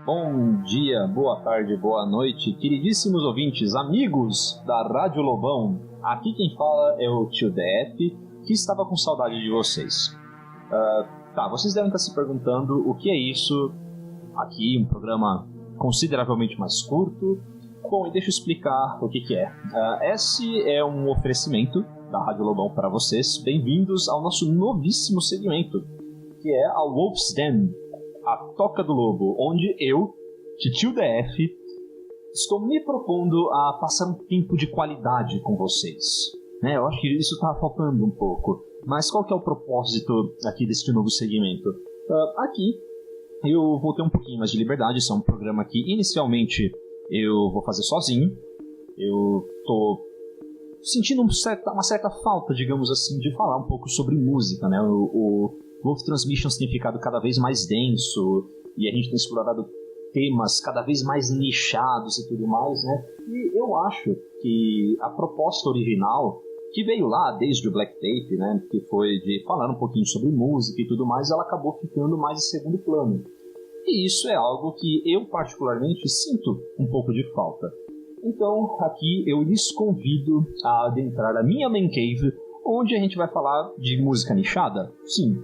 Bom dia, boa tarde, boa noite, queridíssimos ouvintes, amigos da Rádio Lobão. Aqui quem fala é o tio DF, que estava com saudade de vocês. Vocês devem estar se perguntando o que é isso aqui, um programa consideravelmente mais curto. Bom, e deixa eu explicar o que é. Esse é um oferecimento da Rádio Lobão para vocês. Bem-vindos ao nosso novíssimo segmento, que é a Wolf's Den, a Toca do Lobo, onde eu, Titio DF, estou me propondo a passar um tempo de qualidade com vocês. Eu acho que isso está faltando um pouco. Mas qual que é o propósito aqui deste novo segmento? Aqui eu vou ter um pouquinho mais de liberdade. Esse é um programa que inicialmente eu vou fazer sozinho. Eu estou sentindo uma certa falta, digamos assim, de falar um pouco sobre música, né? O Wolf Transmissions tem ficado cada vez mais denso e a gente tem explorado temas cada vez mais nichados e tudo mais, né? E eu acho que a proposta original, que veio lá desde o Black Tape, né, que foi de falar um pouquinho sobre música e tudo mais, ela acabou ficando mais em segundo plano. E isso é algo que eu particularmente sinto um pouco de falta. Então aqui eu lhes convido a adentrar a minha man cave, onde a gente vai falar de música nichada. Sim,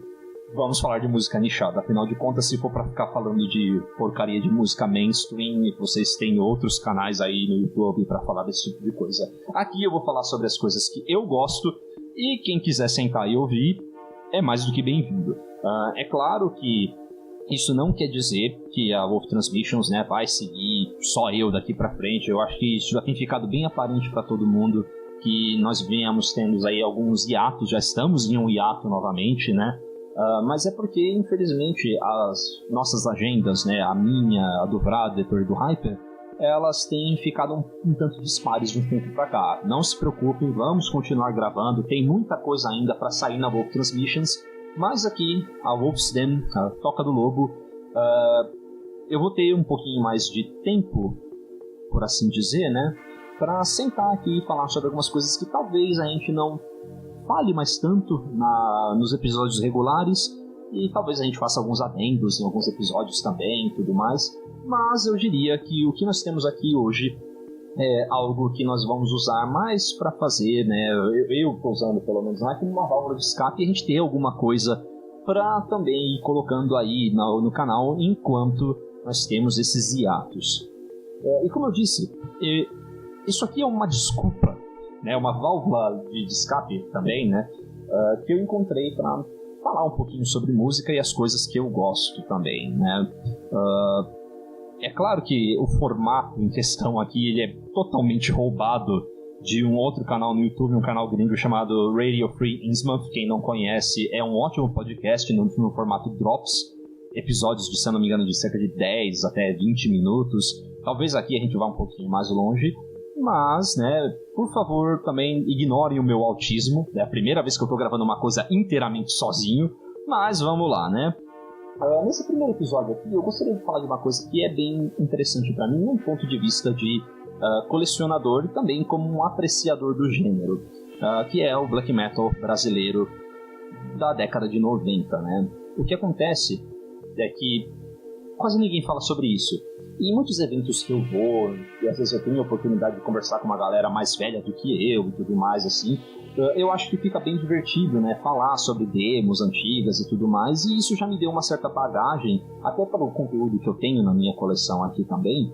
vamos falar de música nichada. Afinal de contas, se for pra ficar falando de porcaria de música mainstream, vocês têm outros canais aí no YouTube pra falar desse tipo de coisa. Aqui eu vou falar sobre as coisas que eu gosto, e quem quiser sentar e ouvir é mais do que bem-vindo. É claro que isso não quer dizer que a Wolf Transmissions, né, vai seguir só eu daqui pra frente. Eu acho que isso já tem ficado bem aparente pra todo mundo, que nós viemos tendo aí alguns hiatos, já estamos em um hiato novamente, né? Mas é porque, infelizmente, as nossas agendas, né, a minha, a do Vradetor e do Hyper, elas têm ficado um tanto dispares de um tempo pra cá. Não se preocupem, vamos continuar gravando, tem muita coisa ainda pra sair na Wolf Transmissions, mas aqui, a Wolf's Den, a Toca do Lobo, eu vou ter um pouquinho mais de tempo, por assim dizer, né, pra sentar aqui e falar sobre algumas coisas que talvez a gente não fale mais tanto nos episódios regulares, e talvez a gente faça alguns adendos em alguns episódios também e tudo mais, mas eu diria que o que nós temos aqui hoje é algo que nós vamos usar mais para fazer, né? Eu estou usando pelo menos como uma válvula de escape, e a gente ter alguma coisa para também ir colocando aí no canal enquanto nós temos esses hiatos. E como eu disse, isso aqui é uma desculpa, né, uma válvula de escape também, né, que eu encontrei para falar um pouquinho sobre música e as coisas que eu gosto também, né. É claro que o formato em questão aqui ele é totalmente roubado de um outro canal no YouTube, um canal gringo chamado Radio Free Innsmouth. Quem não conhece, é um ótimo podcast no formato Drops, episódios de, se eu não me engano, de cerca de 10 até 20 minutos. Talvez aqui a gente vá um pouquinho mais longe. Mas, né, por favor, também ignorem o meu autismo. É a primeira vez que eu tô gravando uma coisa inteiramente sozinho. Mas vamos lá, né? Nesse primeiro episódio aqui, eu gostaria de falar de uma coisa que é bem interessante pra mim, num ponto de vista de colecionador e também como um apreciador do gênero, que é o black metal brasileiro da década de 90, né? O que acontece é que quase ninguém fala sobre isso. E em muitos eventos que eu vou, e às vezes eu tenho a oportunidade de conversar com uma galera mais velha do que eu e tudo mais, assim, eu acho que fica bem divertido, né, falar sobre demos antigas e tudo mais, e isso já me deu uma certa bagagem, até para o conteúdo que eu tenho na minha coleção aqui também,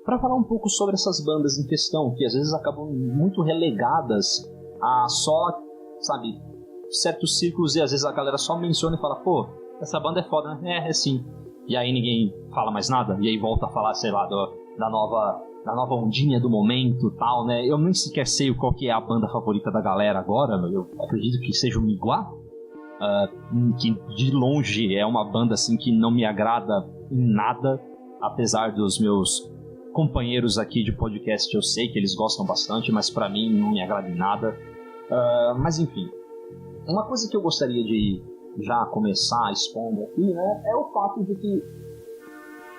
para falar um pouco sobre essas bandas em questão, que às vezes acabam muito relegadas a só, sabe, certos círculos, e às vezes a galera só menciona e fala, pô, essa banda é foda, né? É sim. E aí ninguém fala mais nada, e aí volta a falar, sei lá, da nova ondinha do momento e tal, né? Eu nem sequer sei qual que é a banda favorita da galera agora, eu acredito que seja o Miguá, que de longe é uma banda assim que não me agrada em nada, apesar dos meus companheiros aqui de podcast, eu sei que eles gostam bastante, mas pra mim não me agrada em nada. Mas enfim, uma coisa que eu gostaria de já começar expondo aqui, né, é o fato de que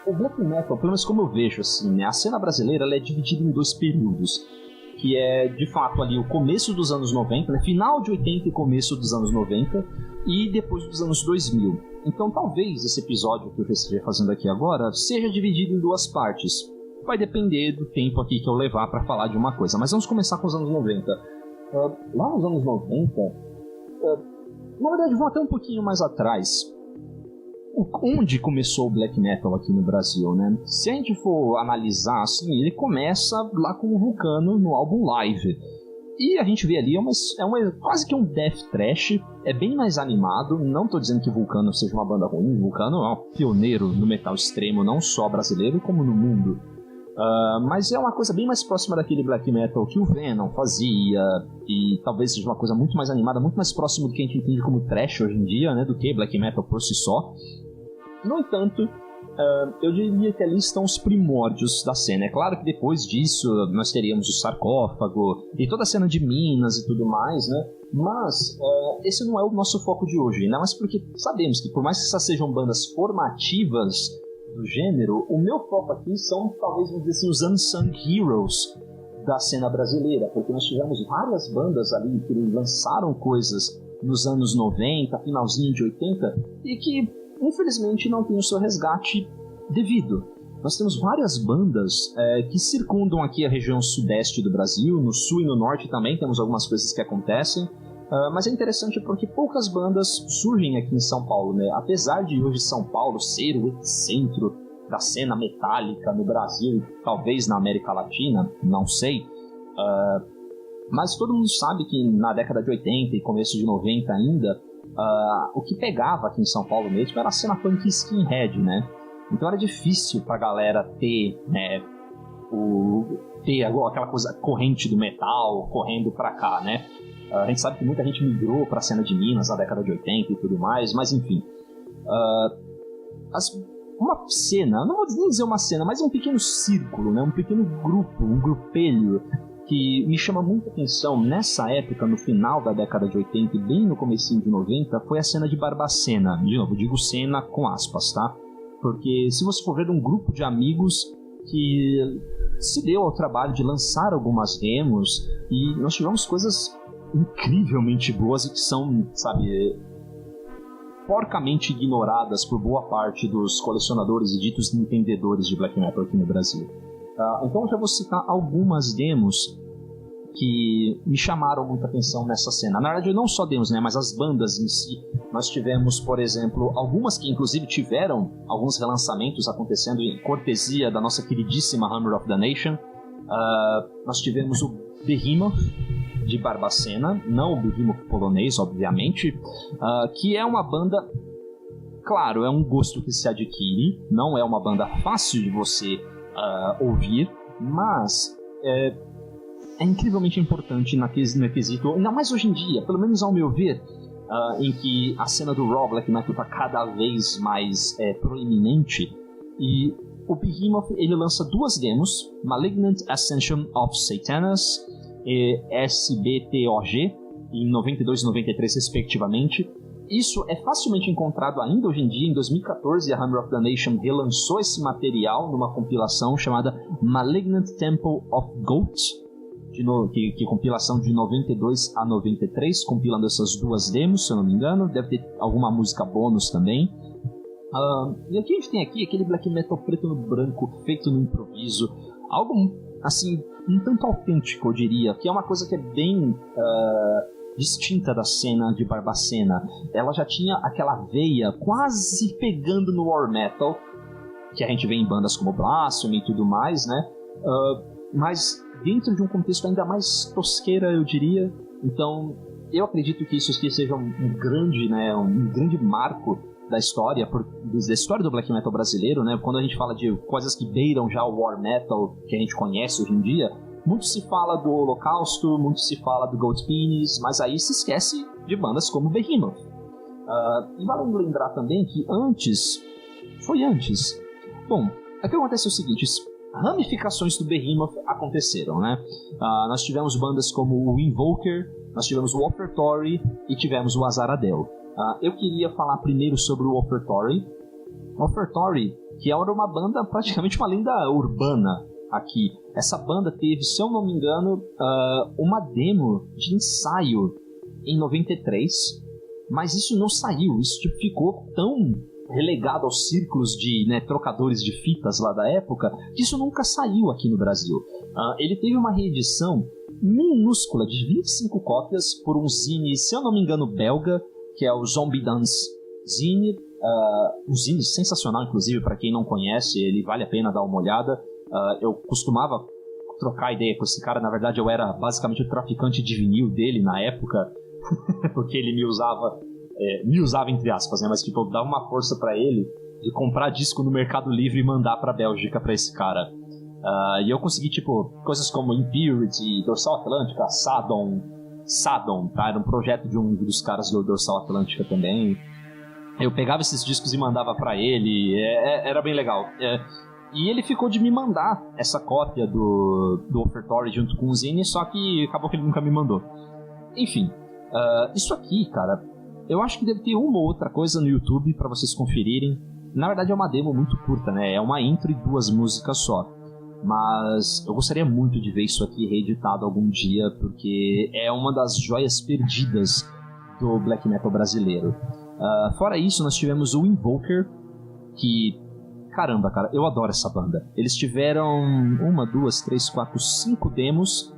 o black metal, pelo menos como eu vejo assim, né, a cena brasileira ela é dividida em dois períodos. que é, de fato, ali o começo dos anos 90, né? Final de 80 e começo dos anos 90, e depois dos anos 2000. Então, talvez esse episódio que eu esteja fazendo aqui agora seja dividido em duas partes. Vai depender do tempo aqui que eu levar para falar de uma coisa. Mas vamos começar com os anos 90. Lá nos anos 90, na verdade, vou até um pouquinho mais atrás. Onde começou o black metal aqui no Brasil, né? Se a gente for analisar, assim, ele começa lá com o Vulcano no álbum Live. E a gente vê ali, quase que um death thrash, é bem mais animado. Não tô dizendo que Vulcano seja uma banda ruim, Vulcano é um pioneiro no metal extremo, não só brasileiro, como no mundo. Mas é uma coisa bem mais próxima daquele black metal que o Venom fazia, e talvez seja uma coisa muito mais animada, muito mais próximo do que a gente entende como thrash hoje em dia, né, do que black metal por si só. No entanto, eu diria que ali estão os primórdios da cena. É claro que depois disso nós teríamos o Sarcófago e toda a cena de Minas e tudo mais, né? Mas esse não é o nosso foco de hoje, né? Mas porque sabemos que por mais que essas sejam bandas formativas do gênero, o meu foco aqui são, talvez, vamos dizer assim, os unsung heroes da cena brasileira, porque nós tivemos várias bandas ali que lançaram coisas nos anos 90, finalzinho de 80, e que infelizmente não tem o seu resgate devido. Nós temos várias bandas que circundam aqui a região sudeste do Brasil, no sul e no norte também temos algumas coisas que acontecem, mas é interessante porque poucas bandas surgem aqui em São Paulo, né? Apesar de hoje São Paulo ser o epicentro da cena metálica no Brasil, talvez na América Latina, não sei, mas todo mundo sabe que na década de 80 e começo de 90 ainda, o que pegava aqui em São Paulo mesmo era a cena punk skinhead, né? Então era difícil pra galera ter, né, ter aquela coisa corrente do metal correndo pra cá, né? A gente sabe que muita gente migrou pra cena de Minas na década de 80 e tudo mais, mas enfim. Uma cena, não vou nem dizer uma cena, mas um pequeno círculo, né? Um pequeno grupo, um grupelho que me chama muita atenção nessa época, no final da década de 80 e bem no comecinho de 90, foi a cena de Barbacena. De novo, digo cena com aspas, tá? Porque se você for ver um grupo de amigos que se deu ao trabalho de lançar algumas demos, e nós tivemos coisas incrivelmente boas e que são, sabe, porcamente ignoradas por boa parte dos colecionadores e ditos entendedores de black metal aqui no Brasil. Então eu já vou citar algumas demos que me chamaram muita atenção nessa cena. Na verdade, não só demos, né, mas as bandas em si. Nós tivemos, por exemplo, algumas que inclusive tiveram alguns relançamentos acontecendo em cortesia da nossa queridíssima Hammer of the Nation. Nós tivemos o Behemoth de Barbacena, não o Behemoth polonês, obviamente, que é uma banda, claro, é um gosto que se adquire, não é uma banda fácil de você ouvir, mas é incrivelmente importante no quesito, ainda mais hoje em dia, pelo menos ao meu ver, em que a cena do raw black metal está cada vez mais proeminente, e o Behemoth ele lança duas demos, Malignant Ascension of Satanas e SBTOG, em 92 e 93 respectivamente. Isso é facilmente encontrado ainda hoje em dia. Em 2014, a Hammer of the Nation relançou esse material numa compilação chamada Malignant Temple of Goat, que compilação de 92 a 93, compilando essas duas demos, se eu não me engano. Deve ter alguma música bônus também. E aqui a gente tem aquele black metal preto no branco, feito no improviso. Algo, assim, um tanto autêntico, eu diria, que é uma coisa que é bem distinta da cena de Barbacena. Ela já tinha aquela veia quase pegando no war metal, que a gente vê em bandas como Blasphemy e tudo mais, né? Mas dentro de um contexto ainda mais tosqueira, eu diria. Então, eu acredito que isso aqui seja um grande marco da história do black metal brasileiro, né? Quando a gente fala de coisas que beiram já o war metal que a gente conhece hoje em dia, muito se fala do Holocausto, muito se fala do Goat Penis, mas aí se esquece de bandas como Behemoth. E vale lembrar também que antes. Bom, o que acontece é o seguinte: ramificações do Behemoth aconteceram, né? Nós tivemos bandas como o Invoker, nós tivemos o Offertory e tivemos o Azaradel. Eu queria falar primeiro sobre o Offertory. Offertory, que era uma banda, praticamente uma lenda urbana aqui. Essa banda teve, se eu não me engano, uma demo de ensaio em 93, mas isso não saiu, isso tipo, ficou tão relegado aos círculos de trocadores de fitas lá da época, que isso nunca saiu aqui no Brasil. Ele teve uma reedição minúscula de 25 cópias por um zine, se eu não me engano, belga, que é o Zombie Dance Zine. Um zine sensacional, inclusive, para quem não conhece, ele vale a pena dar uma olhada. Eu costumava trocar ideia com esse cara, na verdade eu era basicamente o traficante de vinil dele na época, porque ele me usava entre aspas, né? Mas tipo, eu dava uma força pra ele de comprar disco no Mercado Livre e mandar pra Bélgica pra esse cara. E eu consegui, tipo, coisas como Impurity, Dorsal Atlântica, Saddon, tá? Era um projeto de um dos caras do Dorsal Atlântica também. Eu pegava esses discos e mandava pra ele, era bem legal. E ele ficou de me mandar essa cópia do Offertory junto com o zine, só que acabou que ele nunca me mandou. Enfim, isso aqui, cara, eu acho que deve ter uma ou outra coisa no YouTube pra vocês conferirem. Na verdade é uma demo muito curta, né? É uma intro e 2 músicas só. Mas eu gostaria muito de ver isso aqui reeditado algum dia, porque é uma das joias perdidas do black metal brasileiro. Fora isso, nós tivemos o Invoker, que... Caramba, cara, eu adoro essa banda. Eles tiveram 5 demos.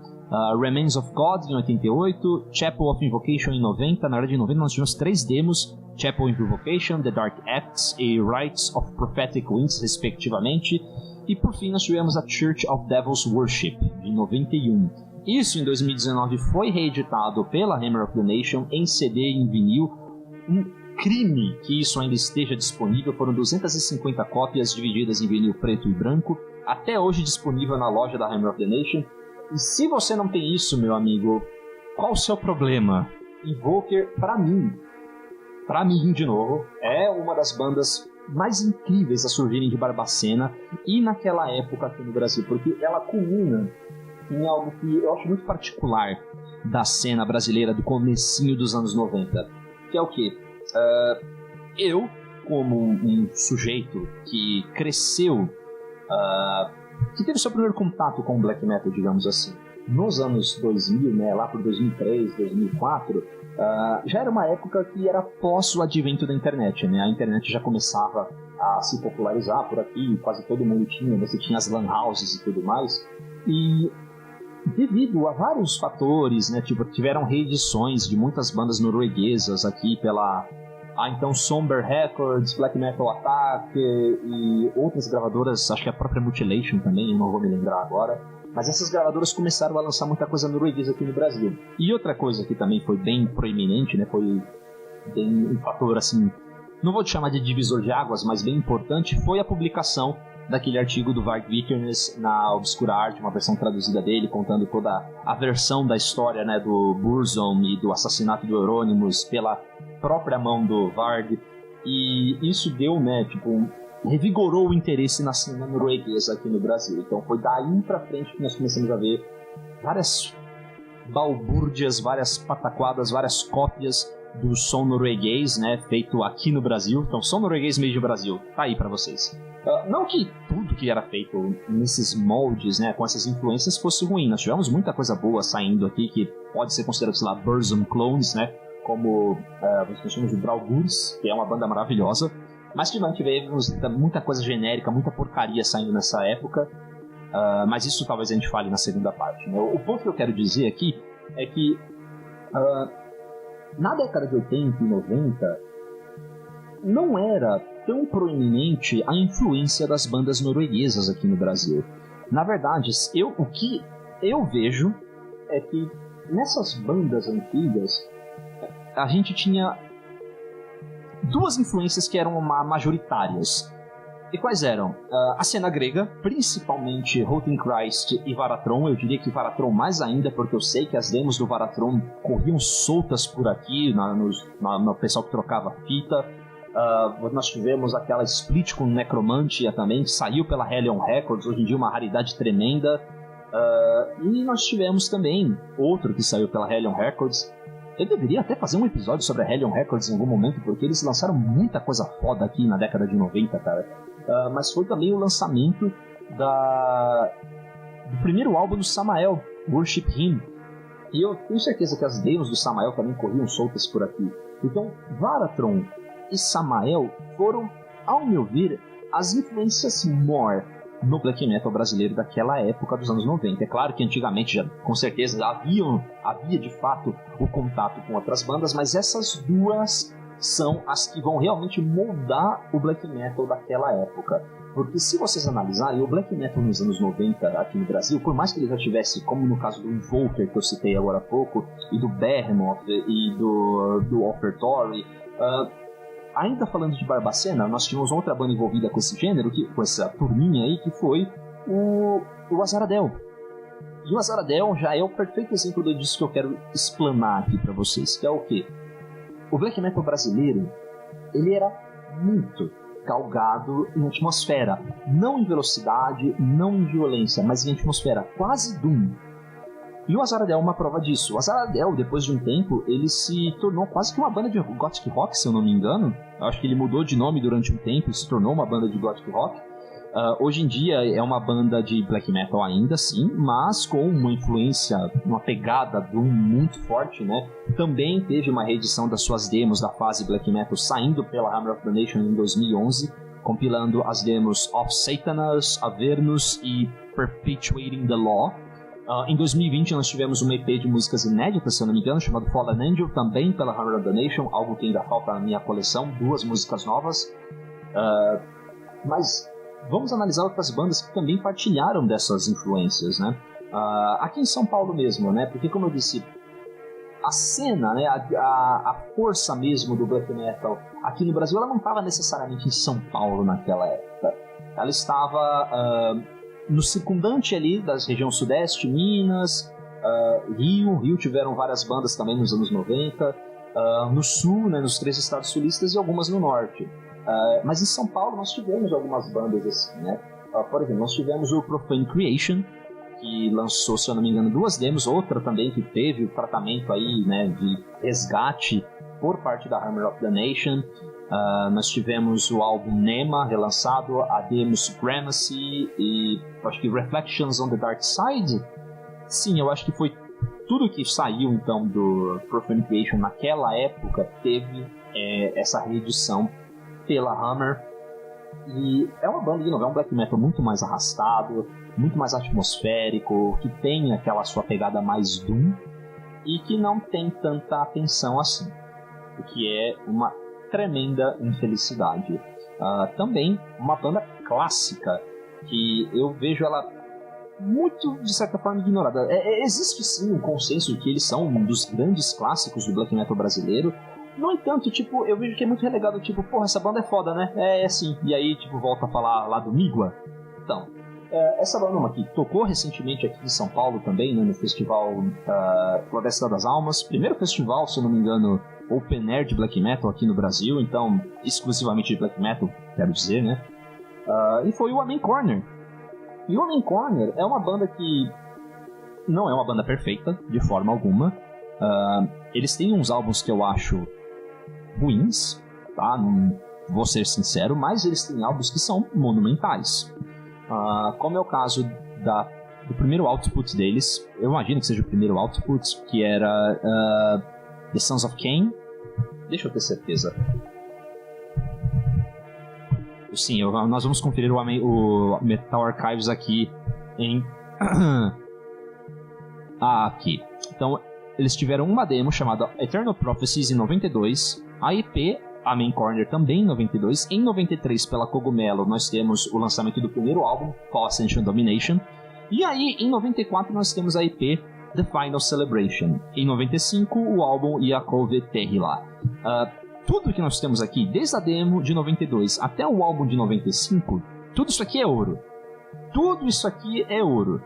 Remains of God em 88, Chapel of Invocation em 90. Na verdade, em 90 nós tivemos 3 demos: Chapel of Invocation, The Dark Acts e Rites of Prophetic Winds, respectivamente. E por fim nós tivemos a Church of Devil's Worship, de 91. Isso em 2019 foi reeditado pela Hammer of the Nation em CD e em vinil. Um crime que isso ainda esteja disponível. Foram 250 cópias divididas em vinil preto e branco, até hoje disponível na loja da Hammer of the Nation. E se você não tem isso, meu amigo, qual o seu problema? Invoker, pra mim de novo, é uma das bandas mais incríveis a surgirem de Barbacena e naquela época aqui no Brasil, porque ela culmina em algo que eu acho muito particular da cena brasileira do comecinho dos anos 90, que é o quê? Eu, como um sujeito que cresceu, que teve seu primeiro contato com o black metal, digamos assim, nos anos 2000, né, lá por 2003, 2004, já era uma época que era pós o advento da internet, né? A internet já começava a se popularizar por aqui, quase todo mundo tinha, você tinha as lan houses e tudo mais, e devido a vários fatores, né, tipo, tiveram reedições de muitas bandas norueguesas aqui pela então Somber Records, Black Metal Attack e outras gravadoras, acho que a própria Mutilation também, eu não vou me lembrar agora, mas essas gravadoras começaram a lançar muita coisa norueguesa aqui no Brasil. E outra coisa que também foi bem proeminente, né, foi bem um fator assim, não vou te chamar de divisor de águas, mas bem importante, foi a publicação daquele artigo do Varg Vikernes na Obscura Arte, uma versão traduzida dele, contando toda a versão da história, né, do Burzum e do assassinato do Euronymous pela própria mão do Varg. E isso deu, né, tipo, revigorou o interesse na cena norueguesa aqui no Brasil. Então foi daí pra frente que nós começamos a ver várias balbúrdias, várias pataquadas, várias cópias do som norueguês, né, feito aqui no Brasil. Então, som norueguês meio de Brasil, tá aí pra vocês. Não que tudo que era feito nesses moldes, né, com essas influências fosse ruim. Nós tivemos muita coisa boa saindo aqui que pode ser considerado, sei lá, Burzum clones, né, como nós chamamos de Braugurs, que é uma banda maravilhosa. Mas tivemos muita coisa genérica, muita porcaria saindo nessa época. Mas isso talvez a gente fale na segunda parte, né? O ponto que eu quero dizer aqui é que na década de 80 e 90 não era tão proeminente a influência das bandas norueguesas aqui no Brasil. Na verdade, o que eu vejo é que nessas bandas antigas a gente tinha 2 influências que eram majoritárias. E quais eram? A cena grega, principalmente Rotenchrist e Varatron. Eu diria que Varatron mais ainda, porque eu sei que as demos do Varatron corriam soltas por aqui, no pessoal que trocava fita. Nós tivemos aquela split com Necromantia também, que saiu pela Hellion Records, hoje em dia uma raridade tremenda. E nós tivemos também outro que saiu pela Hellion Records. Eu deveria até fazer um episódio sobre a Hellion Records em algum momento, porque eles lançaram muita coisa foda aqui na década de 90, cara. Mas foi também o lançamento do primeiro álbum do Samael, Worship Him. E eu tenho certeza que as demos do Samael também corriam soltas por aqui. Então, Varatron e Samael foram, ao meu ver, as influências maiores no black metal brasileiro daquela época dos anos 90. É claro que antigamente, já, com certeza, havia de fato o contato com outras bandas, mas essas duas são as que vão realmente moldar o black metal daquela época. Porque se vocês analisarem, o black metal nos anos 90 aqui no Brasil, por mais que ele já tivesse, como no caso do Invoker, que eu citei agora há pouco, e do Behemoth, e do Offertory, ainda falando de Barbacena, nós tínhamos outra banda envolvida com esse gênero, com essa turminha aí, que foi o Azaradel. E o Azaradel já é o perfeito exemplo disso que eu quero explanar aqui pra vocês, que é o quê? O black metal brasileiro, ele era muito galgado em atmosfera, não em velocidade, não em violência, mas em atmosfera, quase Doom. E o Azaradel é uma prova disso. O Azaradel, depois de um tempo, ele se tornou quase que uma banda de gothic rock, se eu não me engano. Eu acho que ele mudou de nome durante um tempo e se tornou uma banda de gothic rock. Hoje em dia é uma banda de black metal ainda, sim, mas com uma influência, uma pegada Doom muito forte, né? Também teve uma reedição das suas demos da fase black metal saindo pela Hammer of the Nation em 2011, compilando as demos Of Satanus, Avernus e Perpetuating the Law. Em 2020 nós tivemos uma EP de músicas inéditas, se eu não me engano, chamado Fallen Angel, também pela Hammer of the Nation, algo que ainda falta na minha coleção, 2 músicas novas. Mas vamos analisar outras bandas que também partilharam dessas influências, né? Aqui em São Paulo mesmo, né? Porque, como eu disse, a cena, né? A força mesmo do black metal aqui no Brasil, ela não estava necessariamente em São Paulo naquela época. Ela estava no circundante ali das regiões sudeste, Minas, Rio tiveram várias bandas também nos anos 90, no sul, né? Nos 3 estados sulistas e algumas no norte. Mas em São Paulo nós tivemos algumas bandas assim, né? Por exemplo, nós tivemos o Profane Creation, que lançou, se eu não me engano, 2 demos, outra também que teve o tratamento aí, né, de resgate por parte da Hammer of the Nation. Nós tivemos o álbum Nema relançado, a demo Supremacy e acho que Reflections on the Dark Side. Sim, eu acho que foi tudo que saiu então do Profane Creation naquela época teve essa reedição pela Hammer. E é uma banda de novo, é um black metal muito mais arrastado, muito mais atmosférico, que tem aquela sua pegada mais doom e que não tem tanta atenção assim, o que é uma tremenda infelicidade. Também uma banda clássica que eu vejo ela muito, de certa forma, ignorada. Existe sim um consenso de que eles são um dos grandes clássicos do black metal brasileiro. No entanto, tipo, eu vejo que é muito relegado, tipo, porra, essa banda é foda, né? É assim. E aí, tipo, volta a falar lá do Migwa. Então, essa banda aqui tocou recentemente aqui em São Paulo também, né, no festival Floresta das Almas. Primeiro festival, se eu não me engano, open air de black metal aqui no Brasil. Então, exclusivamente de black metal, quero dizer, né? E foi o Amen Corner. E o Amen Corner é uma banda que não é uma banda perfeita, de forma alguma. Eles têm uns álbuns que eu acho ruins, tá? Não vou ser sincero, mas eles têm álbuns que são monumentais. Como é o caso do primeiro output deles, eu imagino que seja o primeiro output, que era The Sons of Cain. Deixa eu ter certeza. Sim, nós vamos conferir o Metal Archives aqui em... aqui. Então, eles tiveram uma demo chamada Eternal Prophecies em 92, a EP Amen Corner também em 92, em 93 pela Cogumelo nós temos o lançamento do primeiro álbum, Fall Ascension Domination, e aí em 94 nós temos a EP The Final Celebration, em 95 o álbum Iakove Terrila. Tudo que nós temos aqui, desde a demo de 92 até o álbum de 95, tudo isso aqui é ouro. Tudo isso aqui é ouro.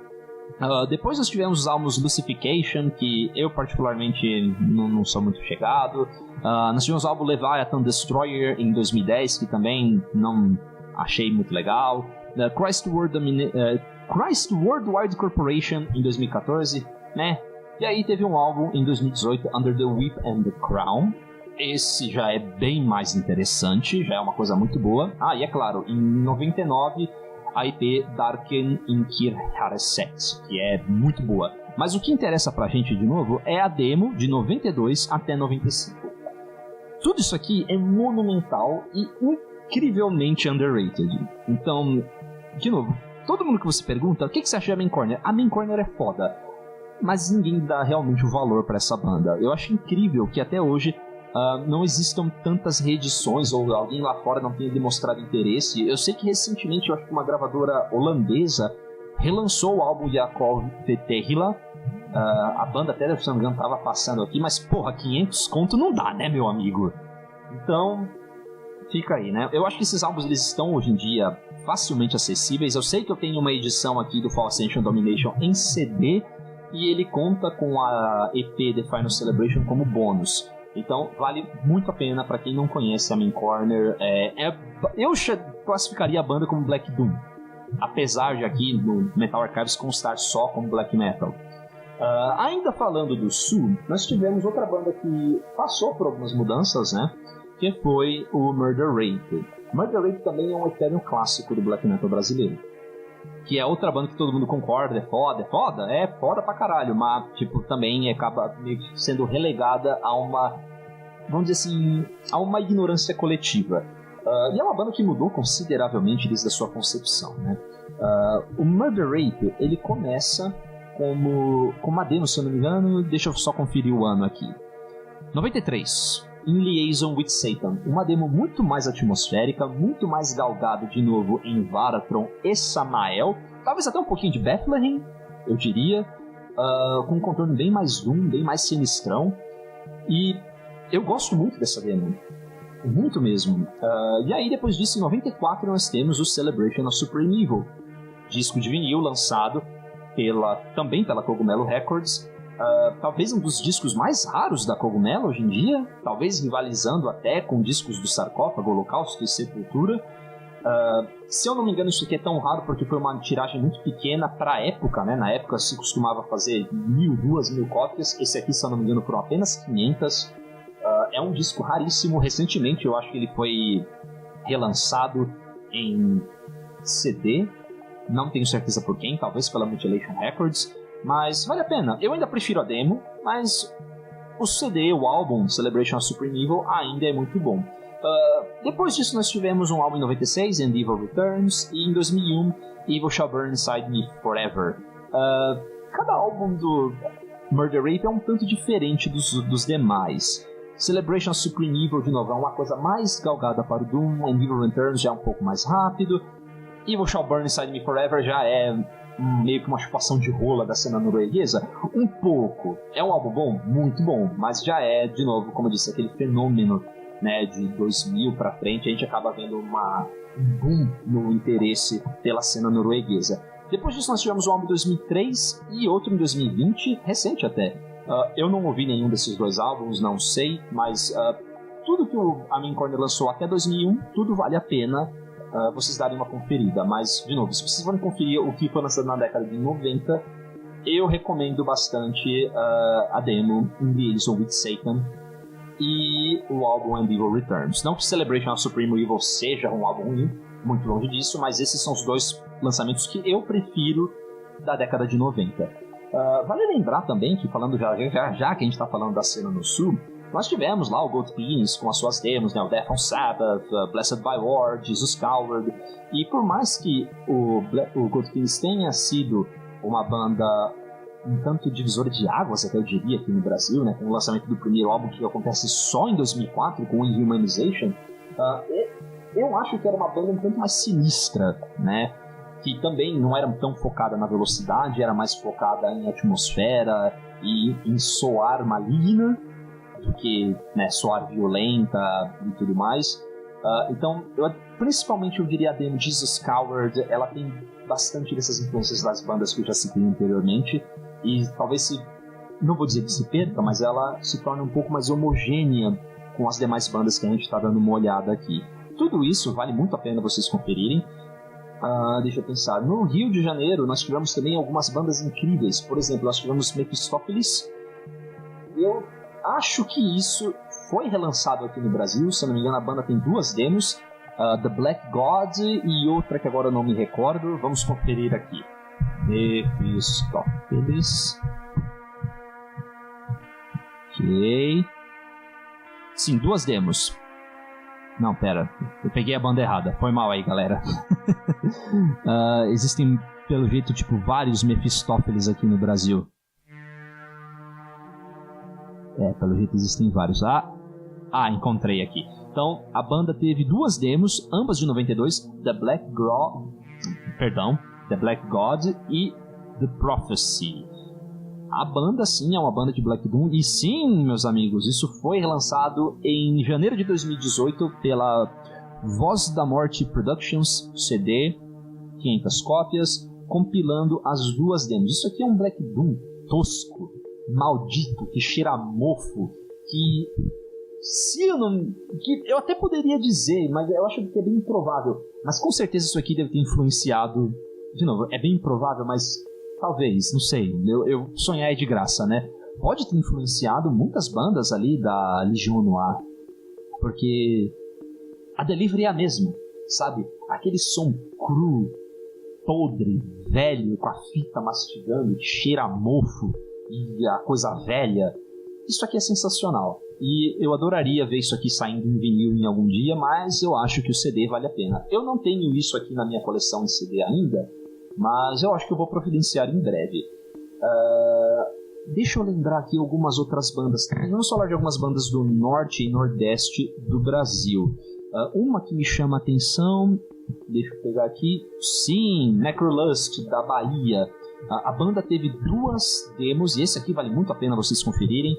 Depois nós tivemos os álbuns Lucification, que eu particularmente não sou muito chegado. Nós tivemos o álbum Leviathan Destroyer em 2010, que também não achei muito legal. Christ Worldwide Corporation em 2014, né? E aí teve um álbum em 2018, Under the Whip and the Crown. Esse já é bem mais interessante, já é uma coisa muito boa. E é claro, em 99... a EP Darken in Kirhareset, que é muito boa. Mas o que interessa pra gente, de novo, é a demo de 92 até 95. Tudo isso aqui é monumental e incrivelmente underrated. Então, de novo, todo mundo que você pergunta, o que você acha da Main Corner? A Main Corner é foda, mas ninguém dá realmente o valor pra essa banda. Eu acho incrível que até hoje não existam tantas reedições ou alguém lá fora não tenha demonstrado interesse. Eu sei que recentemente, eu acho que uma gravadora holandesa relançou o álbum Yakov Vetehila. A banda até, se não me engano, tava passando aqui, mas porra, 500 conto não dá, né, meu amigo? Então, fica aí, né? Eu acho que esses álbuns, eles estão hoje em dia facilmente acessíveis. Eu sei que eu tenho uma edição aqui do Fall Ascension Domination em CD e ele conta com a EP The Final Celebration como bônus. Então vale muito a pena para quem não conhece a Main Corner. Eu classificaria a banda como Black Doom, apesar de aqui no Metal Archives constar só como Black Metal. Ainda falando do Sul, nós tivemos outra banda que passou por algumas mudanças, né? Que foi o Murder Rape. Murder Rape também é um eterno clássico do Black Metal brasileiro, que é outra banda que todo mundo concorda, é foda pra caralho, mas tipo, também acaba meio que sendo relegada a uma, vamos dizer assim, a uma ignorância coletiva. E é uma banda que mudou consideravelmente desde a sua concepção, né? O Murder Rape, ele começa como uma demo, se eu não me engano, deixa eu só conferir o ano aqui. 93, In Liaison with Satan, uma demo muito mais atmosférica, muito mais galgado de novo em Varatron e Samael, talvez até um pouquinho de Bethlehem, eu diria, com um contorno bem mais doom, bem mais sinistrão, e eu gosto muito dessa demo, muito mesmo. E aí depois disso, em 94, nós temos o Celebration of Supreme Evil, disco de vinil lançado também pela Cogumelo Records, talvez um dos discos mais raros da Cogumelo hoje em dia, talvez rivalizando até com discos do Sarcófago, Holocausto e Sepultura. Se eu não me engano, isso aqui é tão raro porque foi uma tiragem muito pequena para a época, né? Na época se costumava fazer 1.000, 2.000 cópias. Esse aqui, se eu não me engano, foram apenas 500. É um disco raríssimo. Recentemente eu acho que ele foi relançado em CD, não tenho certeza por quem, talvez pela Mutilation Records, mas vale a pena. Eu ainda prefiro a demo, mas o CD, o álbum Celebration of Supreme Evil ainda é muito bom. Depois disso nós tivemos um álbum em 96, And Evil Returns, e em 2001, Evil Shall Burn Inside Me Forever. Cada álbum do Murder Rape é um tanto diferente dos demais. Celebration of Supreme Evil, de novo, é uma coisa mais galgada para o Doom, And Evil Returns já é um pouco mais rápido, Evil Shall Burn Inside Me Forever já é meio que uma chupação de rola da cena norueguesa, um pouco. É um álbum bom? Muito bom, mas já é, de novo, como eu disse, aquele fenômeno, né, de 2000 pra frente, a gente acaba vendo um boom no interesse pela cena norueguesa. Depois disso nós tivemos um álbum em 2003 e outro em 2020, recente até. Eu não ouvi nenhum desses dois álbuns, não sei, mas tudo que a Main Corner lançou até 2001, tudo vale a pena vocês darem uma conferida. Mas, de novo, se vocês forem conferir o que foi lançado na década de 90, eu recomendo bastante a demo In Liaison with Satan e o álbum And Evil Returns. Não que Celebration of Supreme Evil seja um álbum ruim, muito longe disso, mas esses são os dois lançamentos que eu prefiro da década de 90. Vale lembrar também que, falando já que a gente está falando da cena no Sul, nós tivemos lá o Gold Penis com as suas demos, né, o Death on Sabbath, Blessed by War, Jesus Coward, e por mais que o Gold Penis tenha sido uma banda um tanto divisora de águas, até eu diria, aqui no Brasil, né, com o lançamento do primeiro álbum que acontece só em 2004, com o Inhumanization, eu acho que era uma banda um tanto mais sinistra, né, que também não era tão focada na velocidade, era mais focada em atmosfera e em soar maligna, do que, né, soar violenta e tudo mais. Então, principalmente eu diria a demo Jesus Coward, ela tem bastante dessas influências das bandas que eu já citei anteriormente, e talvez não vou dizer que se perca, mas ela se torna um pouco mais homogênea com as demais bandas que a gente está dando uma olhada aqui. Tudo isso vale muito a pena vocês conferirem. Deixa eu pensar. No Rio de Janeiro nós tivemos também algumas bandas incríveis. Por exemplo, nós tivemos Mephistopheles. Eu acho que isso foi relançado aqui no Brasil, se eu não me engano a banda tem 2 demos, The Black God e outra que agora eu não me recordo. Vamos conferir aqui. Mephistófeles. Ok. Sim, 2 demos. Não, pera. Eu peguei a banda errada. Foi mal aí, galera. Existem, pelo jeito, tipo, vários Mephistófeles aqui no Brasil. Pelo jeito existem vários. Encontrei aqui. Então, a banda teve 2 demos, ambas de 92, The Black God e The Prophecy. A banda, sim, é uma banda de Black Doom. E sim, meus amigos, isso foi relançado em janeiro de 2018 pela Voz da Morte Productions, CD, 500 cópias, compilando as 2 demos. Isso aqui é um Black Doom tosco, maldito, que cheira a mofo, que... eu até poderia dizer, mas eu acho que é bem improvável. Mas com certeza isso aqui deve ter influenciado... De novo, é bem improvável, mas... Talvez, não sei, eu sonhar é de graça, né? Pode ter influenciado muitas bandas ali da Legião Noir, porque a delivery é a mesma, sabe? Aquele som cru, podre, velho, com a fita mastigando, que cheira a mofo e a coisa velha. Isso aqui é sensacional. E eu adoraria ver isso aqui saindo em vinil em algum dia, mas eu acho que o CD vale a pena. Eu não tenho isso aqui na minha coleção de CD ainda, mas eu acho que eu vou providenciar em breve. Deixa eu lembrar aqui algumas outras bandas. Vamos falar de algumas bandas do norte e nordeste do Brasil. Uma que me chama a atenção... Deixa eu pegar aqui. Sim, Necrolust, da Bahia. A banda teve 2 demos, e esse aqui vale muito a pena vocês conferirem.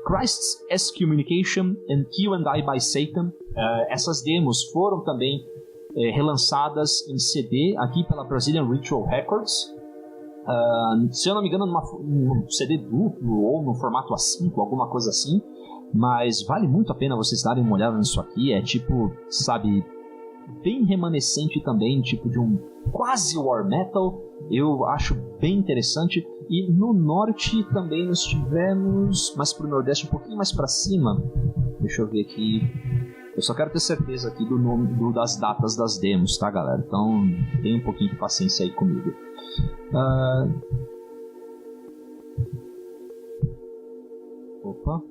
Christ's Excommunication and Q&I by Satan. Essas demos foram também... relançadas em CD aqui pela Brazilian Ritual Records, se eu não me engano num CD duplo ou no formato A5, alguma coisa assim, mas vale muito a pena vocês darem uma olhada nisso aqui. É tipo, sabe, bem remanescente também, tipo de um quase war metal. Eu acho bem interessante. E no norte também nós tivemos, mais pro nordeste, um pouquinho mais pra cima, deixa eu ver aqui. Eu só quero ter certeza aqui do nome das datas das demos, tá, galera? Então, tenha um pouquinho de paciência aí comigo. Opa.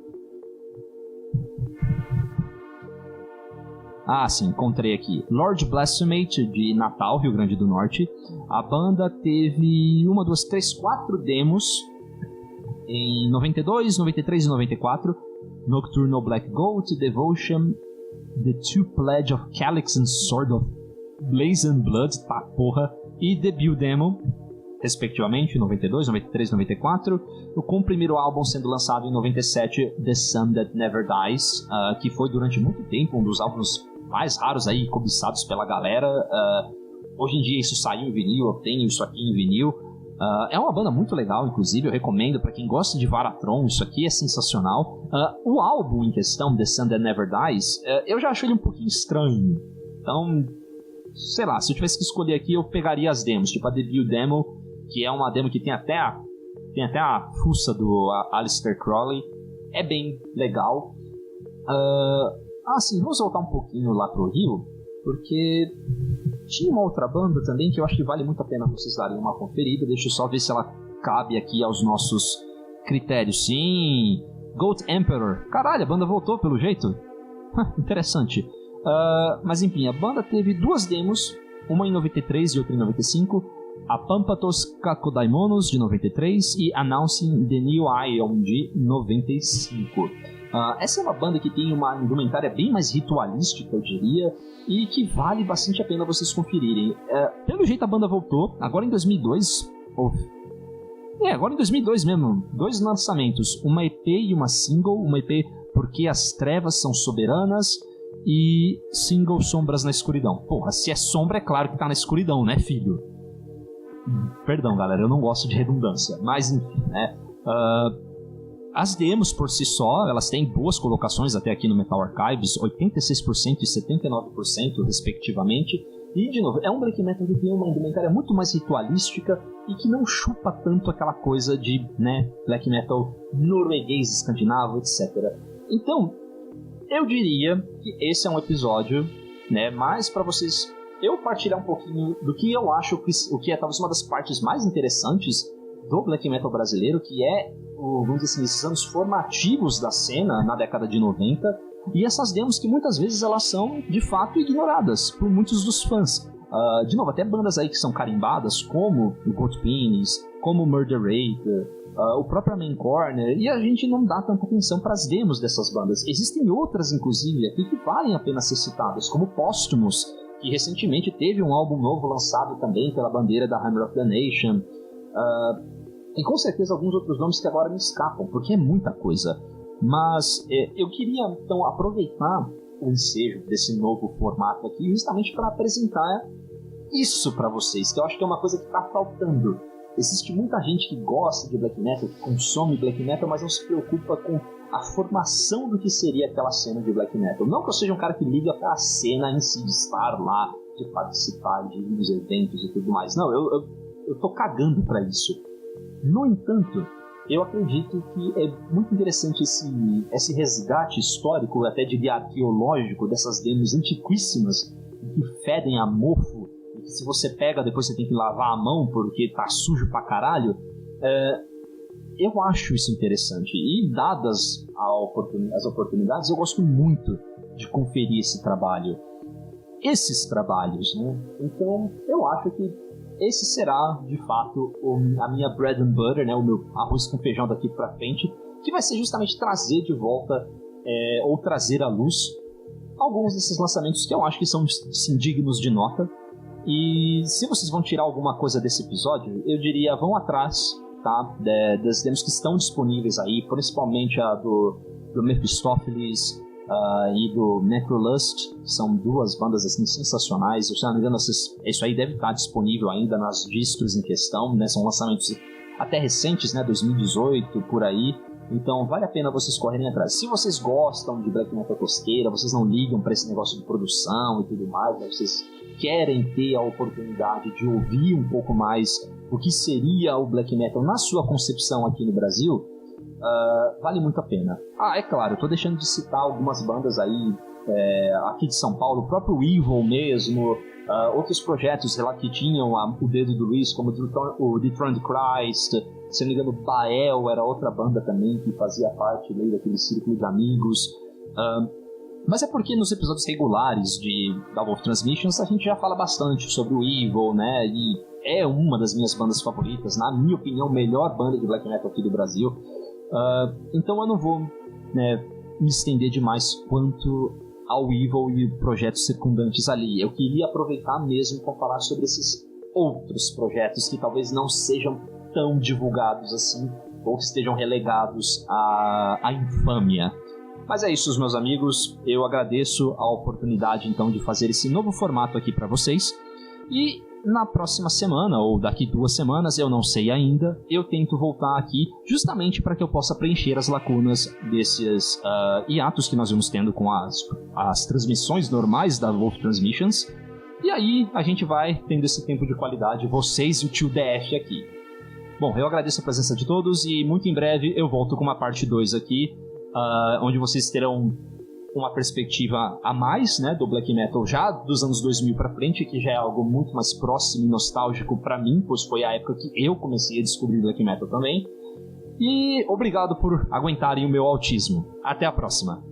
Sim, encontrei aqui. Lord Blasphemate, de Natal, Rio Grande do Norte. A banda teve 1, 2, 3, 4 demos em 92, 93 e 94. Nocturnal Black Goat, Devotion... The Two Pledge of Calyx and Sword of Blaze and Blood, tá porra, e Debut Demo, respectivamente, 92, 93 e 94, com o primeiro álbum sendo lançado em 97, The Sun That Never Dies, que foi durante muito tempo um dos álbuns mais raros aí, cobiçados pela galera. Hoje em dia isso saiu em vinil, eu tenho isso aqui em vinil. É uma banda muito legal, inclusive, eu recomendo para quem gosta de Varatron, isso aqui é sensacional. O álbum em questão, The Sun That Never Dies, eu já achei ele um pouquinho estranho. Então, sei lá, se eu tivesse que escolher aqui, eu pegaria as demos, tipo a Debut Demo, que é uma demo que tem até a fuça do Aleister Crowley, é bem legal. Sim, vamos voltar um pouquinho lá pro Rio, porque... tinha uma outra banda também que eu acho que vale muito a pena vocês darem uma conferida. Deixa eu só ver se ela cabe aqui aos nossos critérios. Sim, Goat Emperor. Caralho, a banda voltou pelo jeito. Interessante. Mas enfim, a banda teve 2 demos, uma em 93 e outra em 95. A Pampatos Kakodaimonos, de 93, e Announcing the New Ion, de 95. Essa é uma banda que tem uma indumentária bem mais ritualística, eu diria, e que vale bastante a pena vocês conferirem. Pelo jeito a banda voltou, agora em 2002, agora em 2002 mesmo, 2 lançamentos, uma EP e uma single, uma EP Porque as Trevas São Soberanas e single Sombras na Escuridão. Porra, se é sombra é claro que tá na escuridão, né, filho? Perdão, galera, eu não gosto de redundância, mas enfim, né. As demos por si só, elas têm boas colocações até aqui no Metal Archives, 86% e 79% respectivamente. E, de novo, é um black metal que tem uma indumentária muito mais ritualística e que não chupa tanto aquela coisa de, né, black metal norueguês, escandinavo, etc. Então, eu diria que esse é um episódio né? Mas para vocês, eu partilhar um pouquinho do que eu acho o que é talvez uma das partes mais interessantes do black metal brasileiro, que é, vamos dizer assim, esses anos formativos da cena na década de 90, e essas demos que muitas vezes elas são, de fato, ignoradas por muitos dos fãs. De novo, até bandas aí que são carimbadas, como o Goat Penis, como o Murder Rate, o próprio Main Corner, e a gente não dá tanta atenção para as demos dessas bandas. Existem outras, inclusive, aqui que valem a pena ser citadas, como Posthumous, que recentemente teve um álbum novo lançado também pela bandeira da Hammer of the Nation, e com certeza alguns outros nomes que agora me escapam, porque é muita coisa. Mas eu queria então aproveitar o ensejo desse novo formato aqui justamente para apresentar isso para vocês, que eu acho que é uma coisa que está faltando. Existe muita gente que gosta de black metal, que consome black metal, mas não se preocupa com a formação do que seria aquela cena de black metal. Não que eu seja um cara que liga para a cena em si, de estar lá, de participar de uns eventos e tudo mais. Não, eu tô cagando para isso. No entanto, eu acredito que é muito interessante esse resgate histórico, até diria arqueológico, dessas demos antiquíssimas, que fedem a mofo, e que se você pega depois você tem que lavar a mão porque tá sujo pra caralho. Eu acho isso interessante, e dadas as oportunidades, eu gosto muito de conferir esses trabalhos, né? Então eu acho que esse será, de fato, a minha bread and butter, né? O meu arroz com feijão daqui pra frente, que vai ser justamente trazer de volta, ou trazer à luz, alguns desses lançamentos que eu acho que são sim, dignos de nota. E se vocês vão tirar alguma coisa desse episódio, eu diria, vão atrás, tá? Das demos que estão disponíveis aí, principalmente a do Mephistopheles e do Necrolust. São duas bandas assim sensacionais. Se eu não me engano, isso aí deve estar disponível ainda nas distros em questão, né? São lançamentos até recentes, né? 2018, por aí. Então vale a pena vocês correrem atrás. Se vocês gostam de black metal tosqueira, vocês não ligam para esse negócio de produção e tudo mais, né? Vocês querem ter a oportunidade de ouvir um pouco mais o que seria o black metal na sua concepção aqui no Brasil, vale muito a pena. É claro, eu tô deixando de citar algumas bandas aí aqui de São Paulo, o próprio Evil mesmo, outros projetos lá que tinham o dedo do Luiz, como o Dethroned Christ, se não me engano, Bael era outra banda também que fazia parte daquele círculo de amigos. Mas é porque nos episódios regulares da Wolf Transmissions a gente já fala bastante sobre o Evil, né? E é uma das minhas bandas favoritas, na minha opinião, melhor banda de black metal aqui do Brasil. Então eu não vou, né, me estender demais quanto ao Evil e projetos circundantes ali. Eu queria aproveitar mesmo para falar sobre esses outros projetos que talvez não sejam tão divulgados assim, ou que estejam relegados à infâmia. Mas é isso, meus amigos. Eu agradeço a oportunidade, então, de fazer esse novo formato aqui para vocês. E na próxima semana, ou daqui 2 semanas, eu não sei ainda, eu tento voltar aqui justamente para que eu possa preencher as lacunas desses hiatos que nós vamos tendo com as transmissões normais da Wolf Transmissions. E aí a gente vai tendo esse tempo de qualidade, vocês e o tio DF aqui. Bom, eu agradeço a presença de todos e muito em breve eu volto com uma parte 2 aqui, onde vocês terão uma perspectiva a mais, né, do black metal já dos anos 2000 pra frente, que já é algo muito mais próximo e nostálgico pra mim, pois foi a época que eu comecei a descobrir black metal também. E obrigado por aguentarem o meu autismo. Até a próxima.